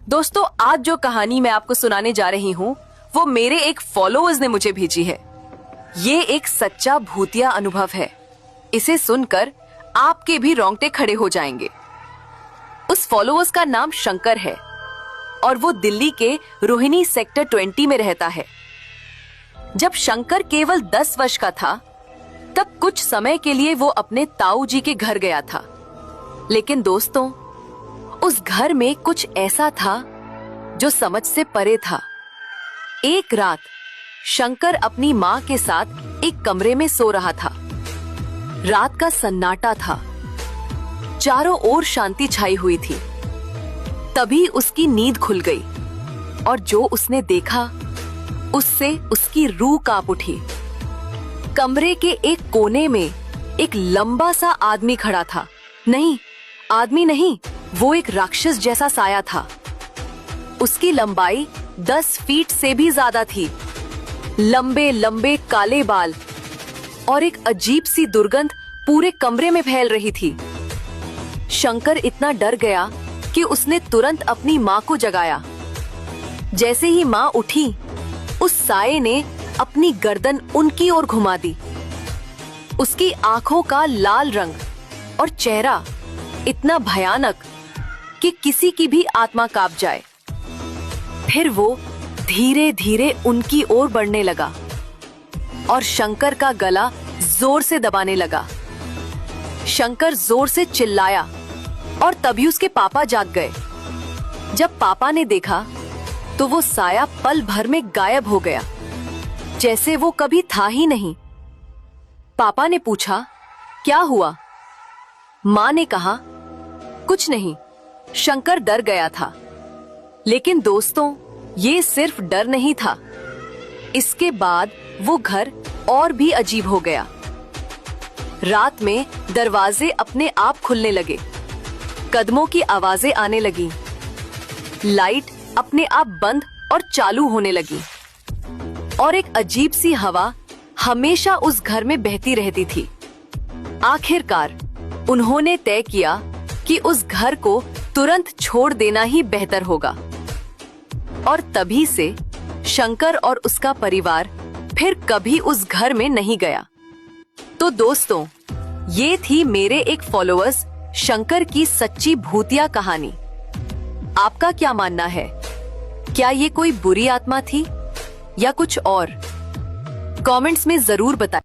दोस्तों, आज जो कहानी मैं आपको सुनाने जा रही हूँ वो मेरे एक फॉलोअर्स ने मुझे भेजी है। ये एक सच्चा भूतिया अनुभव है। इसे सुनकर आपके भी रोंगटे खड़े हो जाएंगे। उस फॉलोअर्स का नाम शंकर है और वो दिल्ली के रोहिणी सेक्टर 20 में रहता है। जब शंकर केवल 10 वर्ष का था तब कुछ समय के लिए वो अपने ताऊ जी के घर गया था। लेकिन दोस्तों, उस घर में कुछ ऐसा था जो समझ से परे था। एक रात शंकर अपनी माँ के साथ एक कमरे में सो रहा था। रात का सन्नाटा था, चारों ओर शांति छाई हुई थी। तभी उसकी नींद खुल गई और जो उसने देखा उससे उसकी रूह कांप उठी। कमरे के एक कोने में एक लंबा सा आदमी खड़ा था। नहीं, आदमी नहीं, वो एक राक्षस जैसा साया था। उसकी लंबाई 10 फीट से भी ज्यादा थी। लंबे लंबे काले बाल और एक अजीब सी दुर्गंध पूरे कमरे में फैल रही थी। शंकर इतना डर गया कि उसने तुरंत अपनी माँ को जगाया। जैसे ही माँ उठी, उस साये ने अपनी गर्दन उनकी ओर घुमा दी। उसकी आंखों का लाल रंग और चेहरा इतना भयानक कि किसी की भी आत्मा कांप जाए। फिर वो धीरे धीरे उनकी ओर बढ़ने लगा और शंकर का गला जोर से दबाने लगा। शंकर जोर से चिल्लाया और तभी उसके पापा जाग गए। जब पापा ने देखा तो वो साया पल भर में गायब हो गया, जैसे वो कभी था ही नहीं। पापा ने पूछा, क्या हुआ? माँ ने कहा, कुछ नहीं, शंकर डर गया था। लेकिन दोस्तों, ये सिर्फ डर नहीं था। इसके बाद वो घर और भी अजीब हो गया। रात में दरवाजे अपने आप खुलने लगे, कदमों की आवाजें आने लगी, लाइट अपने आप बंद और चालू होने लगी और एक अजीब सी हवा हमेशा उस घर में बहती रहती थी। आखिरकार उन्होंने तय किया कि उस घर को तुरंत छोड़ देना ही बेहतर होगा। और तभी से शंकर और उसका परिवार फिर कभी उस घर में नहीं गया। तो दोस्तों, ये थी मेरे एक फॉलोअर्स शंकर की सच्ची भूतिया कहानी। आपका क्या मानना है? क्या ये कोई बुरी आत्मा थी या कुछ और? कमेंट्स में जरूर बताएं।